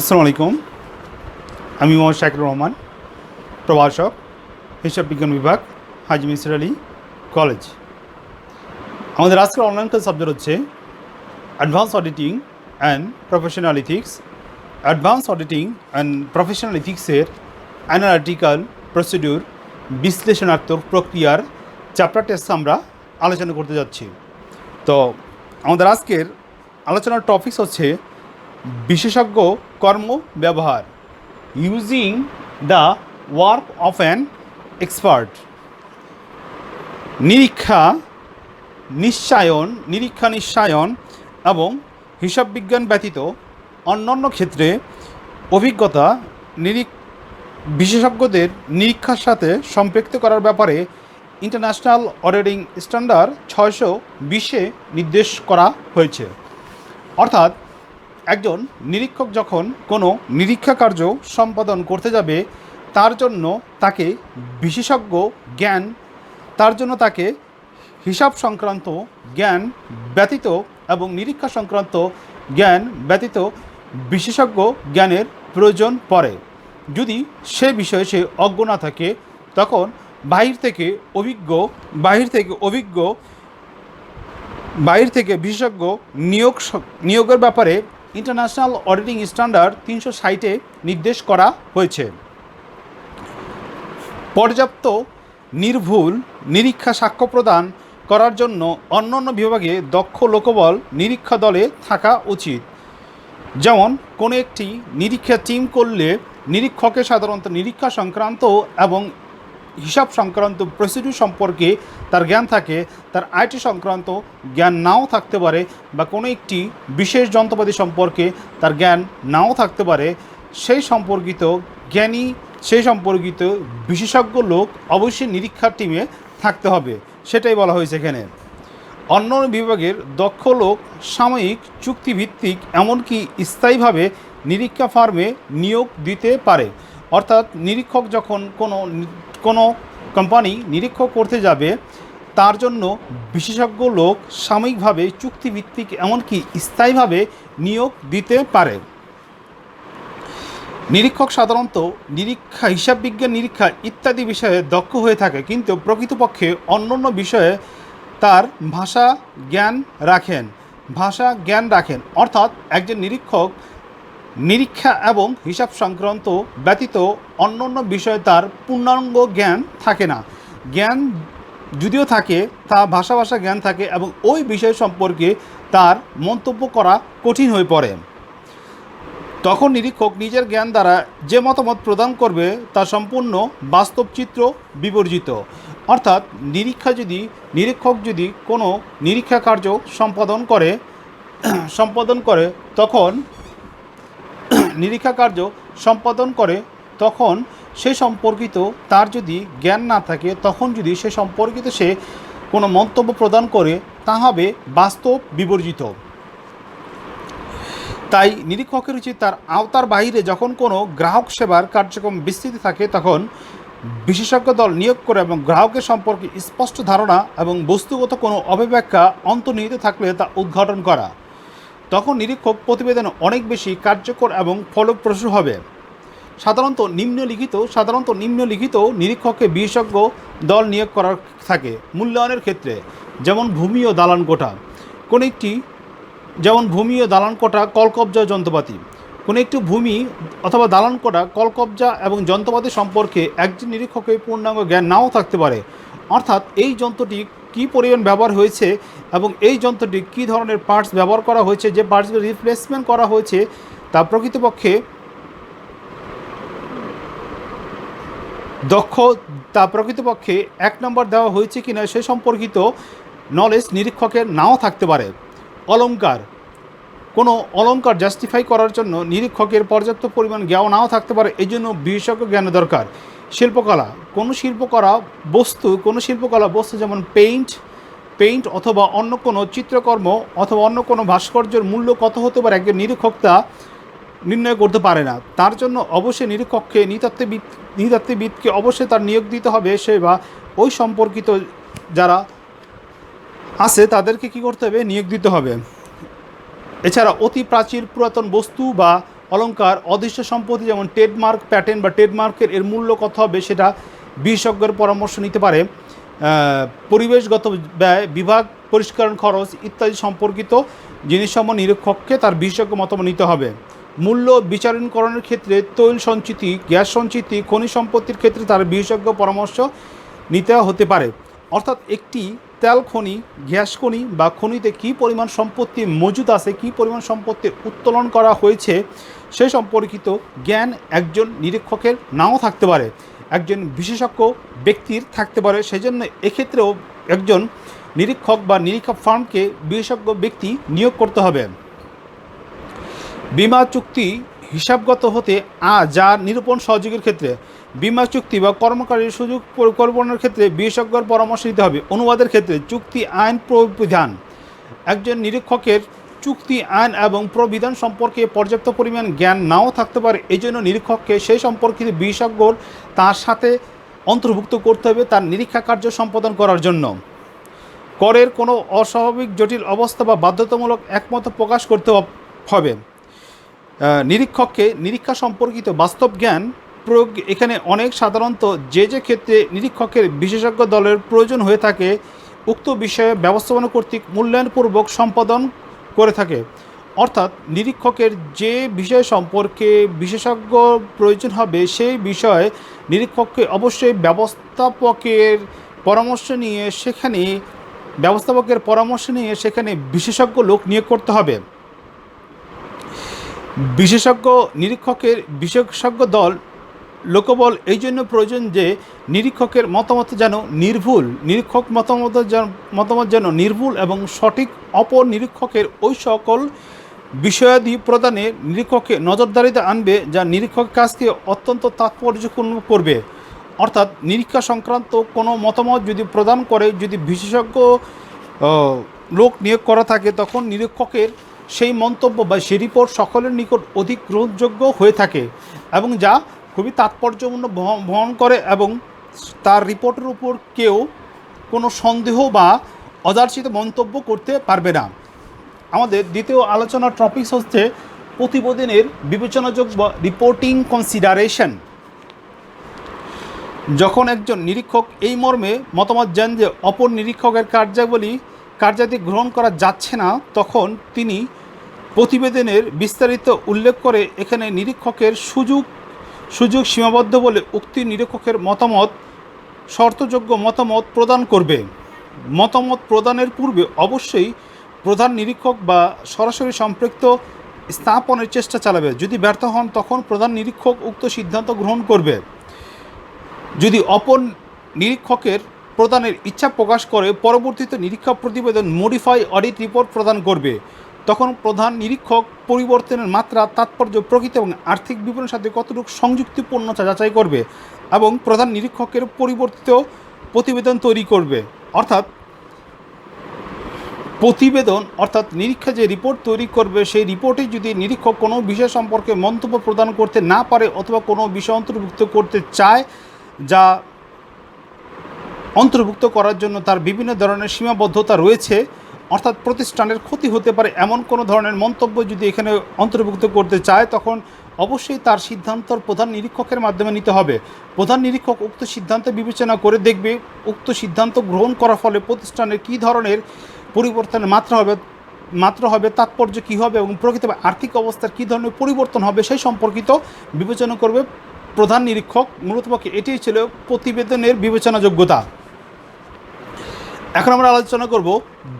আসসালামু আলাইকুম। আমি মোহাম্মদ শাকিরুর রহমান, প্রভাষক, হিসাব বিজ্ঞান বিভাগ, হাজী মিসির আলী কলেজ। আমাদের আজকের অনলাইন ক্লাস সাবজেক্ট হচ্ছে advance auditing and professional ethics. Advance auditing and professional ইথিক্সের অ্যানালিটিক্যাল প্রসিডিউর, বিশ্লেষণাত্মক প্রক্রিয়ার চ্যাপ্টার টেস্ট আমরা আলোচনা করতে যাচ্ছি। তো আমাদের আজকের আলোচনার টপিকস হচ্ছে বিশেষজ্ঞ কর্ম ব্যবহার, using the work of an expert. নিরীক্ষা নিশ্চায়ন এবং হিসাব বিজ্ঞান ব্যতীত অন্যান্য ক্ষেত্রে অভিজ্ঞতা বিশেষজ্ঞদের নিরীক্ষার সাথে সম্পৃক্ত করার ব্যাপারে ইন্টারন্যাশনাল অডিটিং স্ট্যান্ডার্ড 620-এ নির্দেশ করা হয়েছে। অর্থাৎ একজন নিরীক্ষক যখন কোনো নিরীক্ষা কার্য সম্পাদন করতে যাবে তার জন্য তাকে বিশেষজ্ঞ জ্ঞান তাকে হিসাব সংক্রান্ত জ্ঞান ব্যতীত এবং নিরীক্ষা সংক্রান্ত জ্ঞান ব্যতীত বিশেষজ্ঞ জ্ঞানের প্রয়োজন পড়ে। যদি সে বিষয়ে সে অজ্ঞ না থাকে তখন বাহির থেকে বিশেষজ্ঞ নিয়োগের ব্যাপারে ইন্টারন্যাশনাল অডিটিং স্ট্যান্ডার্ড 360-এ নির্দেশ করা হয়েছে। পর্যাপ্ত নির্ভুল নিরীক্ষা সাক্ষ্য প্রদান করার জন্য অন্যান্য বিভাগে দক্ষ লোকবল নিরীক্ষা দলে থাকা উচিত। যেমন কোনো একটি নিরীক্ষা টিম করলে নিরীক্ষকের সাধারণত নিরীক্ষা সংক্রান্ত এবং হিসাব সংক্রান্ত প্রসিডিউর সম্পর্কে তার জ্ঞান থাকে, তার আইটি সংক্রান্ত জ্ঞান নাও থাকতে পারে, বা কোনো একটি বিশেষ যন্ত্রপাতি সম্পর্কে তার জ্ঞান নাও থাকতে পারে। সেই সম্পর্কিত বিশেষজ্ঞ লোক অবশ্যই নিরীক্ষার টিমে থাকতে হবে, সেটাই বলা হয়েছে এখানে। অন্য বিভাগের দক্ষ লোক সাময়িক চুক্তিভিত্তিক এমনকি স্থায়ীভাবে নিরীক্ষা ফার্মে নিয়োগ দিতে পারে। অর্থাৎ নিরীক্ষক যখন কোনো কোম্পানি নিরীক্ষক করতে যাবে তার জন্য বিশেষজ্ঞ লোক সাময়িকভাবে চুক্তিভিত্তিক এমনকি স্থায়ীভাবে নিয়োগ দিতে পারে। নিরীক্ষক সাধারণত হিসাব বিজ্ঞান নিরীক্ষা ইত্যাদি বিষয়ে দক্ষ হয়ে থাকে, কিন্তু প্রকৃতপক্ষে অন্যান্য বিষয়ে তার ভাষা জ্ঞান রাখেন। অর্থাৎ একজন নিরীক্ষক নিরীক্ষা এবং হিসাব সংক্রান্ত ব্যতীত অন্যান্য বিষয়ে তার পূর্ণাঙ্গ জ্ঞান থাকে না। জ্ঞান যদিও থাকে তা ভাষা জ্ঞান থাকে এবং ওই বিষয় সম্পর্কে তার মন্তব্য করা কঠিন হয়ে পড়ে। তখন নিরীক্ষক নিজের জ্ঞান দ্বারা যে মতামত প্রদান করবে তা সম্পূর্ণ বাস্তব চিত্র বিবর্জিত। অর্থাৎ নিরীক্ষক যদি কোনো নিরীক্ষা কার্য সম্পাদন করে তখন সে সম্পর্কিত তার যদি জ্ঞান না থাকে, তখন যদি সে সম্পর্কিত সে কোনো মন্তব্য প্রদান করে তা হবে বাস্তব বিবর্জিত। তাই নিরীক্ষকের উচিত তার আওতার বাইরে যখন কোনো গ্রাহক সেবার কার্যক্রম বিস্তৃত থাকে তখন বিশেষজ্ঞ দল নিয়োগ করে এবং গ্রাহকের সম্পর্কে স্পষ্ট ধারণা এবং বস্তুগত কোনো অপব্যাখ্যা অন্তর্নিহিত থাকলে তা উদ্ঘাটন করা। তখন নিরীক্ষক প্রতিবেদন অনেক বেশি কার্যকর এবং ফলপ্রসূ হবে। সাধারণত নিম্নলিখিত নিরীক্ষককে বিশেষজ্ঞ দল নিয়োগ করার থাকে মূল্যায়নের ক্ষেত্রে। যেমন ভূমি ও দালান কোটা কলকবজা যন্ত্রপাতি। কোনো একটি ভূমি অথবা দালান কোটা কলকবজা এবং যন্ত্রপাতি সম্পর্কে একজন নিরীক্ষকের পূর্ণাঙ্গ জ্ঞান নাও থাকতে পারে। অর্থাৎ এই যন্ত্রটি কী পরিমাণ ব্যবহার হয়েছে এবং এই যন্ত্রটি কী ধরনের পার্টস ব্যবহার করা হয়েছে, যে পার্টসগুলো রিপ্লেসমেন্ট করা হয়েছে তা প্রকৃতপক্ষে এক নম্বর দেওয়া হয়েছে কিনা সে সম্পর্কিত নলেজ নিরীক্ষকের নাও থাকতে পারে। কোনো অলঙ্কার জাস্টিফাই করার জন্য নিরীক্ষকের পর্যাপ্ত পরিমাণ জ্ঞান নাও থাকতে পারে, এই জন্য বিশেষজ্ঞ জ্ঞান দরকার। কোনো শিল্পকলা বস্তু যেমন পেইন্ট অথবা অন্য কোনো চিত্রকর্ম অথবা অন্য কোনো ভাস্কর্যের মূল্য কত হতে পারে একজন নিরীক্ষক তা নির্ণয় করতে পারে না। তার জন্য অবশ্যই নিরীক্ষককে নৃতাত্ত্বিকবিদকে অবশ্যই তার নিয়োগ দিতে হবে, সে বা ওই সম্পর্কিত যারা আছে তাদেরকে কী করতে হবে, নিয়োগ দিতে হবে। এছাড়া অতি প্রাচীন পুরাতন বস্তু বা অলংকার, অদৃশ্য সম্পত্তি যেমন ট্রেডমার্ক, প্যাটেন্ট বা ট্রেডমার্কের এর মূল্য কত হবে সেটা বিশেষজ্ঞের পরামর্শ নিতে পারে। পরিবেশগত ব্যয়, বিভাগ, পরিষ্কারণ খরচ ইত্যাদি সম্পর্কিত জিনিসসমূহ নিরীক্ষককে তার বিশেষজ্ঞ মতামত নিতে হবে। মূল্য বিচারণকরণের ক্ষেত্রে তৈল সঞ্চিতি, গ্যাস সঞ্চিতি, খনিজ সম্পত্তির ক্ষেত্রে তার বিশেষজ্ঞ পরামর্শ নিতে হতে পারে। অর্থাৎ একটি তেল খনি, গ্যাস খনি বা খনিতে কী পরিমাণ সম্পত্তি মজুদ আছে, কী পরিমাণ সম্পত্তি উত্তোলন করা হয়েছে সে সম্পর্কিত জ্ঞান একজন নিরীক্ষকের নাও থাকতে পারে, একজন বিশেষজ্ঞ ব্যক্তির থাকতে পারে। সেজন্য এক্ষেত্রেও একজন নিরীক্ষক বা নিরীক্ষক ফার্মকে বিশেষজ্ঞ ব্যক্তি নিয়োগ করতে হবে। বিমা চুক্তি হিসাবগত হতে যা নিরূপণ সহযোগীর ক্ষেত্রে বিমা চুক্তি বা কর্মকারীর সুযোগ পরিকল্পনার ক্ষেত্রে বিশেষজ্ঞের পরামর্শ নিতে হবে। অনুবাদের ক্ষেত্রে চুক্তি আইন প্রবিধান, একজন নিরীক্ষকের চুক্তি আইন এবং প্রবিধান সম্পর্কে পর্যাপ্ত পরিমাণ জ্ঞান নাও থাকতে পারে। এই জন্য নিরীক্ষককে সেই সম্পর্কিত বিশেষজ্ঞর তার সাথে অন্তর্ভুক্ত করতে হবে তার নিরীক্ষা কার্য সম্পাদন করার জন্য। করের কোনো অস্বাভাবিক জটিল অবস্থা বা বাধ্যতামূলক একমত প্রকাশ করতে হবে। নিরীক্ষককে নিরীক্ষা সম্পর্কিত বাস্তব জ্ঞান প্রয়োগ এখানে অনেক সাধারণত যে ক্ষেত্রে নিরীক্ষকের বিশেষজ্ঞ দলের প্রয়োজন হয়ে থাকে উক্ত বিষয়ে ব্যবস্থাপনা কর্তৃক মূল্যায়নপূর্বক সম্পাদন করে থাকে। অর্থাৎ নিরীক্ষকের যে বিষয় সম্পর্কে বিশেষজ্ঞ প্রয়োজন হবে সেই বিষয়ে নিরীক্ষককে অবশ্যই ব্যবস্থাপকের পরামর্শ নিয়ে সেখানে বিশেষজ্ঞ লোক নিয়োগ করতে হবে। বিশেষজ্ঞ নিরীক্ষকের বিশেষজ্ঞ দল লোকবল এই জন্য প্রয়োজন যে নিরীক্ষকের মতামত যেন নির্ভুল, নিরীক্ষক মতামত যেন নির্ভুল এবং সঠিক অপর নিরীক্ষকের ওই সকল বিষয়াদি প্রদানে নিরীক্ষককে নজরদারিতে আনবে যা নিরীক্ষক কাজকে অত্যন্ত তাৎপর্যপূর্ণ করবে। অর্থাৎ নিরীক্ষা সংক্রান্ত কোনো মতামত যদি প্রদান করে, যদি বিশেষজ্ঞ লোক নিয়োগ করা থাকে তখন নিরীক্ষকের সেই মন্তব্য বা সেই রিপোর্ট সকলের নিকট অধিক গ্রহণযোগ্য হয়ে থাকে এবং যা খুবই তাৎপর্যপূর্ণ বহন করে এবং তার রিপোর্টের উপর কেউ কোনো সন্দেহ বা অযাচিত মন্তব্য করতে পারবে না। আমাদের দ্বিতীয় আলোচনার টপিক হচ্ছে প্রতিবেদনের বিবেচনাযোগ্য রিপোর্টিং কনসিডারেশন। যখন একজন নিরীক্ষক এই মর্মে মতামত দেন যে অপর নিরীক্ষকের কার্যাদি গ্রহণ করা যাচ্ছে না তখন তিনি প্রতিবেদনের বিস্তারিত উল্লেখ করে এখানে নিরীক্ষকের সুযোগ সীমাবদ্ধ বলে উক্তি নিরীক্ষকের মতামত শর্তযোগ্য মতামত প্রদান করবে। মতামত প্রদানের পূর্বে অবশ্যই প্রধান নিরীক্ষক বা সরাসরি সম্পৃক্ত স্থাপনের চেষ্টা চালাবে। যদি ব্যর্থ হন তখন প্রধান নিরীক্ষক উক্ত সিদ্ধান্ত গ্রহণ করবে। যদি অপর নিরীক্ষকের প্রদানের ইচ্ছা প্রকাশ করে পরবর্তীতে নিরীক্ষা প্রতিবেদন মডিফাই অডিট রিপোর্ট প্রদান করবে তখন প্রধান নিরীক্ষক পরিবর্তনের মাত্রা, তাৎপর্য, প্রকৃতি এবং আর্থিক বিবরণের সাথে কতটুকু সংযুক্তিপূর্ণতা যাচাই করবে এবং প্রধান নিরীক্ষকের পরিবর্তিত প্রতিবেদন তৈরি করবে। অর্থাৎ নিরীক্ষা যে রিপোর্ট তৈরি করবে সেই রিপোর্টে যদি নিরীক্ষক কোনো বিষয় সম্পর্কে মন্তব্য প্রদান করতে না পারে অথবা কোনো বিষয় অন্তর্ভুক্ত করতে চায় যা অন্তর্ভুক্ত করার জন্য তার বিভিন্ন ধরনের সীমাবদ্ধতা রয়েছে, অর্থাৎ প্রতিষ্ঠানের ক্ষতি হতে পারে এমন কোনো ধরনের মন্তব্য যদি এখানে অন্তর্ভুক্ত করতে চায় তখন অবশ্যই তার সিদ্ধান্ত প্রধান নিরীক্ষকের মাধ্যমে নিতে হবে। প্রধান নিরীক্ষক উক্ত সিদ্ধান্ত বিবেচনা করে দেখবে উক্ত সিদ্ধান্ত গ্রহণ করার ফলে প্রতিষ্ঠানের কী ধরনের পরিবর্তনের মাত্রা হবে, তাৎপর্য কী হবে এবং প্রকৃত আর্থিক অবস্থার কী ধরনের পরিবর্তন হবে সেই সম্পর্কিত বিবেচনা করবে প্রধান নিরীক্ষক। মূলত পক্ষে এটিই ছিল প্রতিবেদনের বিবেচনা যোগ্যতা। এখন আমরা আলোচনা করব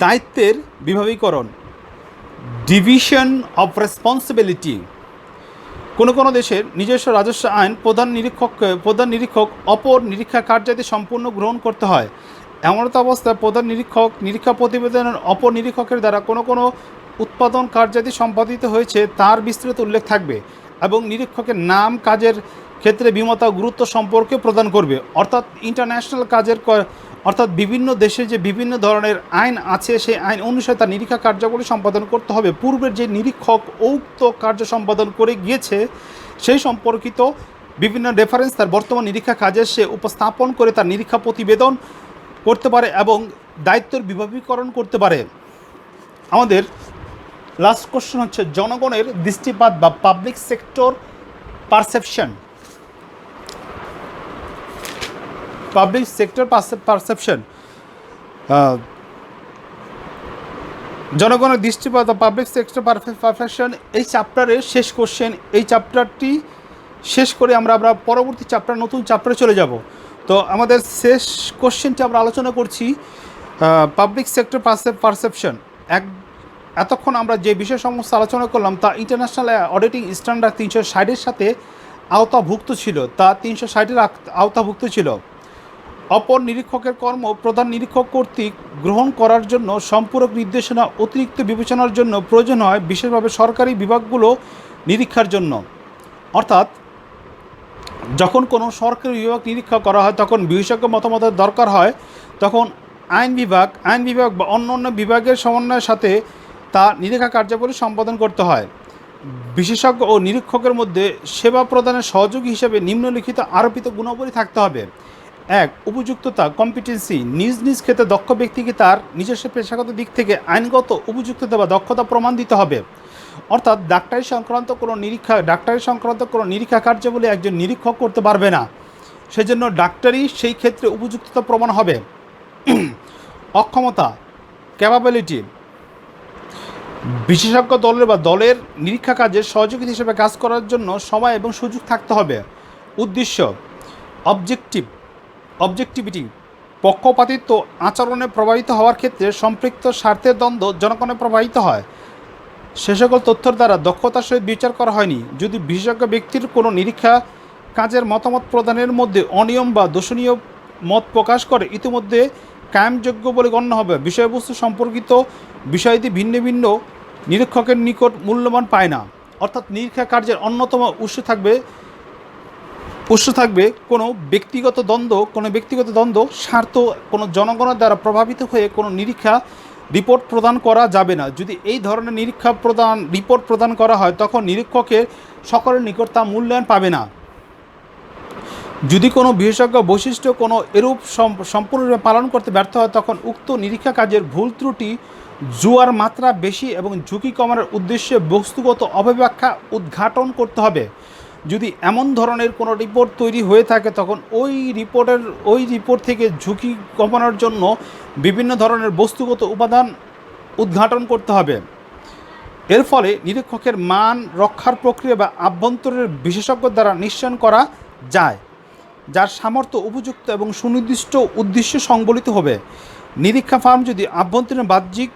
দায়িত্বের বিভাগীকরণ, ডিভিশন অফ রেসপন্সিবিলিটি। কোনো দেশের নিজস্ব রাজস্ব আইন প্রধান নিরীক্ষক অপর নিরীক্ষা কার্যাদি সম্পূর্ণ গ্রহণ করতে হয়। এমন একটা অবস্থায় প্রধান নিরীক্ষক নিরীক্ষা প্রতিবেদনের অপর নিরীক্ষকের দ্বারা কোনো উৎপাদন কার্যাদি সম্পাদিত হয়েছে তার বিস্তৃত উল্লেখ থাকবে এবং নিরীক্ষকের নাম কাজের ক্ষেত্রে বিমতা গুরুত্ব সম্পর্কে প্রদান করবে। অর্থাৎ বিভিন্ন দেশে যে বিভিন্ন ধরনের আইন আছে সেই আইন অনুসারে তার নিরীক্ষা কার্যাবলী সম্পাদন করতে হবে। পূর্বের যে নিরীক্ষক উক্ত কার্য সম্পাদন করে গিয়েছে সেই সম্পর্কিত বিভিন্ন রেফারেন্স তার বর্তমান নিরীক্ষা কাজে সে উপস্থাপন করে তার নিরীক্ষা প্রতিবেদন করতে পারে এবং দায়িত্বের বিভাগীকরণ করতে পারে। আমাদের লাস্ট কোশ্চেন হচ্ছে জনগণের দৃষ্টিপাত বা public sector perception. Public sector perception, জনগণের দৃষ্টিপাত বা পাবলিক সেক্টর পারসেপশন এই চ্যাপ্টারের শেষ কোশ্চেন। এই চ্যাপ্টারটি শেষ করে আমরা পরবর্তী চ্যাপ্টার, নতুন চ্যাপ্টারে চলে যাব। তো আমাদের শেষ কোশ্চেনটি আমরা আলোচনা করছি পাবলিক সেক্টর পারসেপশন। এতক্ষণ আমরা যে বিষয় সমস্ত আলোচনা করলাম তা ইন্টারন্যাশনাল অডিটিং স্ট্যান্ডার্ড 360-এর সাথে আওতাভুক্ত ছিল, তা 360-এর আওতাভুক্ত ছিল। অপর নিরীক্ষকের কর্ম প্রধান নিরীক্ষক কর্তৃক গ্রহণ করার জন্য সম্পূরক নির্দেশনা অতিরিক্ত বিবেচনার জন্য প্রয়োজন হয়, বিশেষভাবে সরকারি বিভাগগুলো নিরীক্ষার জন্য। অর্থাৎ যখন কোনো সরকারি বিভাগ নিরীক্ষা করা হয় তখন বিশেষজ্ঞ মতামতের দরকার হয়, তখন আইন বিভাগ বা অন্য অন্য বিভাগের সমন্বয়ের সাথে তা নিরীক্ষা কার্যাবলী সম্পাদন করতে হয়। বিশেষজ্ঞ ও নিরীক্ষকের মধ্যে সেবা প্রদানের সহযোগী হিসেবে নিম্নলিখিত আরোপিত গুণাবলী থাকতে হবে। 1. উপযুক্ততা, কম্পিটেন্সি। নিজ নিজ ক্ষেত্রে দক্ষ ব্যক্তিকে তার নিজস্ব পেশাগত দিক থেকে আইনগত উপযুক্ততা বা দক্ষতা প্রমাণ দিতে হবে। অর্থাৎ ডাক্তারি সংক্রান্ত কোনো নিরীক্ষা কার্যাবলী একজন নিরীক্ষক করতে পারবে না, সেজন্য ডাক্তারি সেই ক্ষেত্রে উপযুক্ততা প্রমাণ হবে। অক্ষমতা, ক্যাপাবিলিটি। বিশেষজ্ঞ দলের নিরীক্ষা কাজের সহযোগী হিসেবে কাজ করার জন্য সময় এবং সুযোগ থাকতে হবে। উদ্দেশ্য, অবজেক্টিভিটি। পক্ষপাতিত্ব আচরণে প্রভাবিত হওয়ার ক্ষেত্রে সম্পৃক্ত স্বার্থের দ্বন্দ্ব জনগণে প্রভাবিত হয়, সে সকল তথ্যের দ্বারা দক্ষতার সহিত বিচার করা হয়নি। যদি বিশেষজ্ঞ ব্যক্তির কোনো নিরীক্ষা কাজের মতামত প্রদানের মধ্যে অনিয়ম বা দোষণীয় মত প্রকাশ করে ইতিমধ্যে কায়েমযোগ্য বলে গণ্য হবে। বিষয়বস্তু সম্পর্কিত বিষয়াদি ভিন্ন ভিন্ন নিরীক্ষকের নিকট মূল্যবান পায় না। অর্থাৎ নিরীক্ষা কার্যের অন্যতম উৎস থাকবে কোনো ব্যক্তিগত দ্বন্দ্ব, স্বার্থ, কোনো জনগণের দ্বারা প্রভাবিত হয়ে কোনো নিরীক্ষা রিপোর্ট প্রদান করা যাবে না। যদি এই ধরনের রিপোর্ট প্রদান করা হয় তখন নিরীক্ষকের সকলের নিকট তা মূল্যায়ন পাবে না। যদি কোনো বিশেষজ্ঞ বৈশিষ্ট্য কোনো এরূপ সম্পূর্ণরূপে পালন করতে ব্যর্থ হয় তখন উক্ত নিরীক্ষা কাজের ভুল ত্রুটি, জুয়ার মাত্রা বেশি এবং ঝুঁকি কমানোর উদ্দেশ্যে বস্তুগত অপব্যাখ্যা উদ্ঘাটন করতে হবে। যদি এমন ধরনের কোনো রিপোর্ট তৈরি হয়ে থাকে তখন ওই রিপোর্ট থেকে ঝুঁকি কমানোর জন্য বিভিন্ন ধরনের বস্তুগত উপাদান উদ্ঘাটন করতে হবে। এর ফলে নিরীক্ষকের মান রক্ষার প্রক্রিয়া বা আভ্যন্তরের বিশেষজ্ঞ দ্বারা নিশ্চয়ন করা যায়, যার সামর্থ্য উপযুক্ত এবং সুনির্দিষ্ট উদ্দেশ্য সংবলিত হবে। নিরীক্ষা ফার্ম যদি আভ্যন্তরীণ বাহ্যিক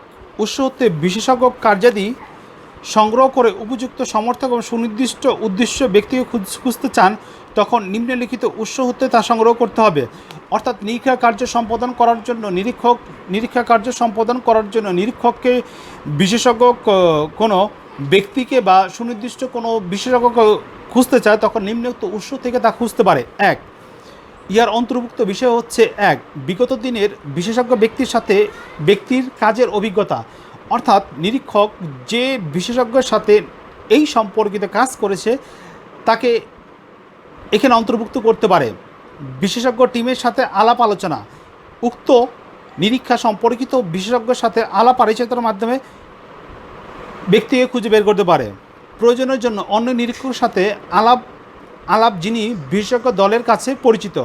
উৎস হতে বিশেষজ্ঞ কার্যাদি সংগ্রহ করে উপযুক্ত সমর্থক এবং সুনির্দিষ্ট উদ্দেশ্য ব্যক্তিকে খুঁজতে চান তখন নিম্নলিখিত উৎস হতে তা সংগ্রহ করতে হবে। অর্থাৎ নিরীক্ষা কার্য সম্পাদন করার জন্য নিরীক্ষককে বিশেষজ্ঞ কোনো ব্যক্তিকে বা সুনির্দিষ্ট কোনো বিশেষজ্ঞকে খুঁজতে চায় তখন নিম্নোক্ত উৎস থেকে তা খুঁজতে পারে। ইয়ার অন্তর্ভুক্ত বিষয় হচ্ছে 1. বিগত দিনের বিশেষজ্ঞ ব্যক্তির কাজের অভিজ্ঞতা। অর্থাৎ নিরীক্ষক যে বিশেষজ্ঞের সাথে এই সম্পর্কিত কাজ করেছে তাকে এখানে অন্তর্ভুক্ত করতে পারে। বিশেষজ্ঞ টিমের সাথে আলাপ আলোচনা। উক্ত নিরীক্ষা সম্পর্কিত বিশেষজ্ঞের সাথে আলাপ আলোচনার মাধ্যমে ব্যক্তিকে খুঁজে বের করতে পারে। প্রয়োজনের জন্য অন্য নিরীক্ষকের সাথে আলাপ যিনি বিশেষজ্ঞ দলের কাছে পরিচিত।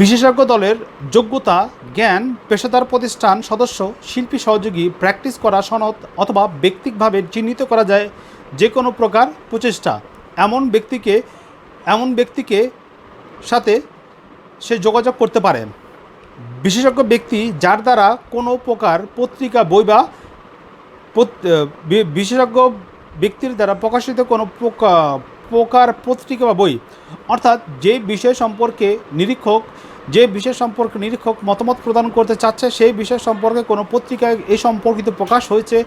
বিশেষজ্ঞ দলের যোগ্যতা, জ্ঞান, পেশাদার প্রতিষ্ঠান সদস্য, শিল্পী সহযোগী, প্র্যাকটিস করা সনদ অথবা ব্যক্তিগতভাবে চিহ্নিত করা যায় যে কোনো প্রকার প্রচেষ্টা। এমন ব্যক্তিকে সাথে সে যোগাযোগ করতে পারে। বিশেষজ্ঞ ব্যক্তি যার দ্বারা কোনো প্রকার পত্রিকা, বই বা বিশেষজ্ঞ ব্যক্তির দ্বারা প্রকাশিত কোনো প্রকার পত্রিকা বা বই। অর্থাৎ যে বিষয় সম্পর্কে নিরীক্ষক মতামত প্রদান করতে চাচ্ছে সেই বিষয় সম্পর্কে কোনো পত্রিকায় এই সম্পর্কিত প্রকাশ হয়েছে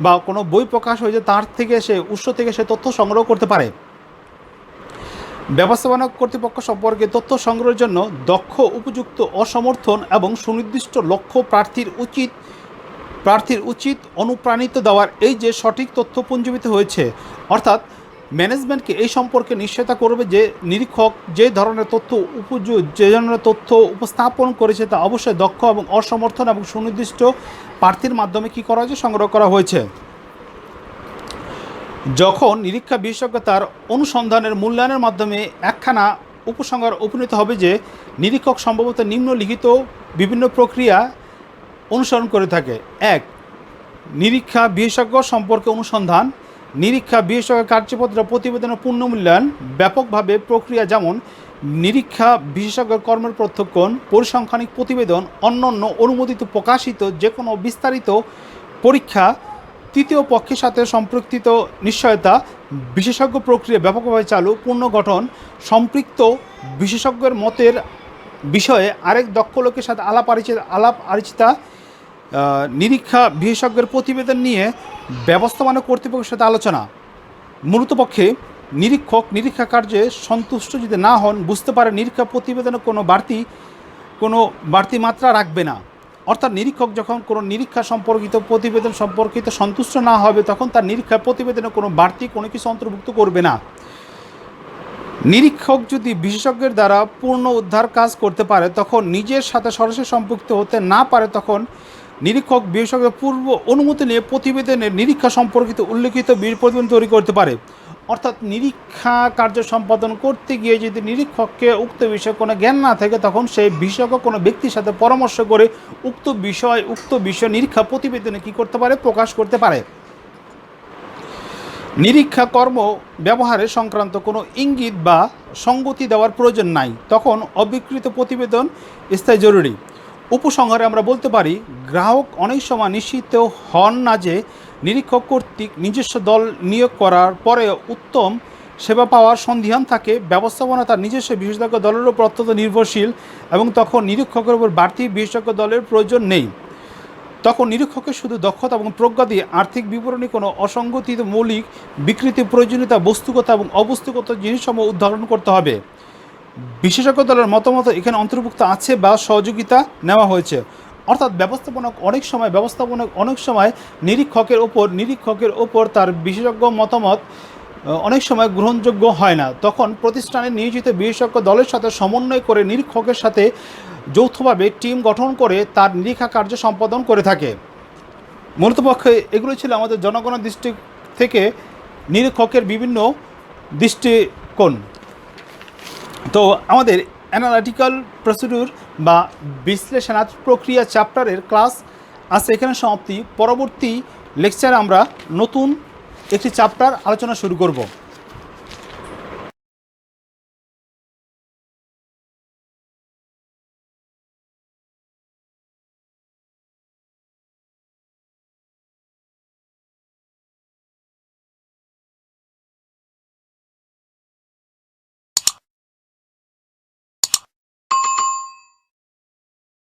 বা কোনো বই প্রকাশ হয়েছে তার থেকে উৎস থেকে সে তথ্য সংগ্রহ করতে পারে। ব্যবস্থাপনা কর্তৃপক্ষ সম্পর্কে তথ্য সংগ্রহের জন্য দক্ষ, উপযুক্ত, অসমর্থন এবং সুনির্দিষ্ট লক্ষ্য প্রার্থীর উচিত অনুপ্রাণিত দেওয়ার এই যে সঠিক তথ্য পুঞ্জীবিত হয়েছে। অর্থাৎ ম্যানেজমেন্টকে এই সম্পর্কে নিশ্চয়তা করবে যে নিরীক্ষক যে ধরনের তথ্য উপস্থাপন করেছে তা অবশ্যই দক্ষ এবং অসমর্থন এবং সুনির্দিষ্ট প্রার্থীর মাধ্যমে কী করা হয়েছে, সংগ্রহ করা হয়েছে। যখন নিরীক্ষা বিশেষজ্ঞ তার অনুসন্ধানের মূল্যায়নের মাধ্যমে একখানা উপসংহার উপনীত হবে যে নিরীক্ষক সম্ভবত নিম্নলিখিত বিভিন্ন প্রক্রিয়া অনুসরণ করে থাকে। 1. নিরীক্ষা বিশেষজ্ঞ সম্পর্কে অনুসন্ধান। নিরীক্ষা বিশেষজ্ঞ কার্যপত্র প্রতিবেদনের পুনর্মূল্যায়ন ব্যাপকভাবে প্রক্রিয়া, যেমন নিরীক্ষা বিশেষজ্ঞের কর্মের প্রত্যক্ষণ, পরিসংখ্যানিক প্রতিবেদন, অন্যান্য অনুমোদিত প্রকাশিত যে কোনো বিস্তারিত পরীক্ষা, তৃতীয় পক্ষের সাথে সম্পর্কিত নিশ্চয়তা, বিশেষজ্ঞ প্রক্রিয়া ব্যাপকভাবে চালু, পুনর্গঠন, সম্পৃক্ত বিশেষজ্ঞের মতের বিষয়ে আরেক দক্ষ লোকের সাথে আলাপ আলোচিতা, নিরীক্ষা বিশেষজ্ঞের প্রতিবেদন নিয়ে ব্যবস্থাপনা কর্তৃপক্ষের সাথে আলোচনা। মূলত পক্ষে নিরীক্ষক নিরীক্ষা কার্যে সন্তুষ্ট যদি না হন, বুঝতে পারে নিরীক্ষা প্রতিবেদনে কোনো বাড়তি মাত্রা রাখবে না। অর্থাৎ নিরীক্ষক যখন কোনো নিরীক্ষা সম্পর্কিত প্রতিবেদন সম্পর্কিত সন্তুষ্ট না হবে, তখন তার নিরীক্ষা প্রতিবেদনে কোনো বাড়তি কোনো কিছু অন্তর্ভুক্ত করবে না। নিরীক্ষক যদি বিশেষজ্ঞের দ্বারা পূর্ণ উদ্ধার কাজ করতে পারে, তখন নিজের সাথে সরাসরি সম্পৃক্ত হতে না পারে, তখন নিরীক্ষক বিশেষজ্ঞের পূর্ব অনুমতি নিয়ে প্রতিবেদনের নিরীক্ষা সম্পর্কিত উল্লেখিত প্রতিবেদন তৈরি করতে পারে। অর্থাৎ নিরীক্ষা কার্য সম্পাদন করতে গিয়ে যদি নিরীক্ষককে উক্ত বিষয়ে কোনো জ্ঞান না থাকে, তখন সেই বিশেষজ্ঞ কোনো ব্যক্তির সাথে পরামর্শ করে উক্ত বিষয় নিরীক্ষা প্রতিবেদনে কী করতে পারে, প্রকাশ করতে পারে। নিরীক্ষা কর্ম ব্যবহারের সংক্রান্ত কোনো ইঙ্গিত বা সঙ্গতি দেওয়ার প্রয়োজন নাই, তখন অবিকৃত প্রতিবেদন স্থায়ী জরুরি। উপসংহারে আমরা বলতে পারি, গ্রাহক অনেক সময় নিশ্চিত হন না যে নিরীক্ষক কর্তৃক নিজস্ব দল নিয়োগ করার পরে উত্তম সেবা পাওয়ার সন্দিহান থাকে। ব্যবস্থাপনা তার নিজস্ব বিশেষজ্ঞ দলের উপর অত্যন্ত নির্ভরশীল এবং তখন নিরীক্ষকের উপর বাড়তি বিশেষজ্ঞ দলের প্রয়োজন নেই। তখন নিরীক্ষকের শুধু দক্ষতা এবং প্রজ্ঞা দিয়ে আর্থিক বিবরণী কোনো অসঙ্গতিত মৌলিক বিকৃতি, প্রয়োজনীয়তা, বস্তুগত এবং অবস্তুগত জিনিসসমূহ উদ্ধারণ করতে হবে। বিশেষজ্ঞ দলের মতামত এখানে অন্তর্ভুক্ত আছে বা সহযোগিতা নেওয়া হয়েছে। অর্থাৎ ব্যবস্থাপনা অনেক সময় নিরীক্ষকের ওপর তার বিশেষজ্ঞ মতামত অনেক সময় গ্রহণযোগ্য হয় না। তখন প্রতিষ্ঠানে নিয়োজিত বিশেষজ্ঞ দলের সাথে সমন্বয় করে নিরীক্ষকের সাথে যৌথভাবে টিম গঠন করে তার নিরীক্ষা কার্য সম্পাদন করে থাকে। মূলত পক্ষে এগুলো ছিল আমাদের জনগণের দৃষ্টি থেকে নিরীক্ষকের বিভিন্ন দৃষ্টিকোণ। তো আমাদের অ্যানালিটিক্যাল প্রসিডিউর বা বিশ্লেষণাত্মক প্রক্রিয়া চ্যাপ্টারের ক্লাস আজকে এখানে সমাপ্তি। পরবর্তী লেকচারে আমরা নতুন একটি চ্যাপ্টার আলোচনা শুরু করব।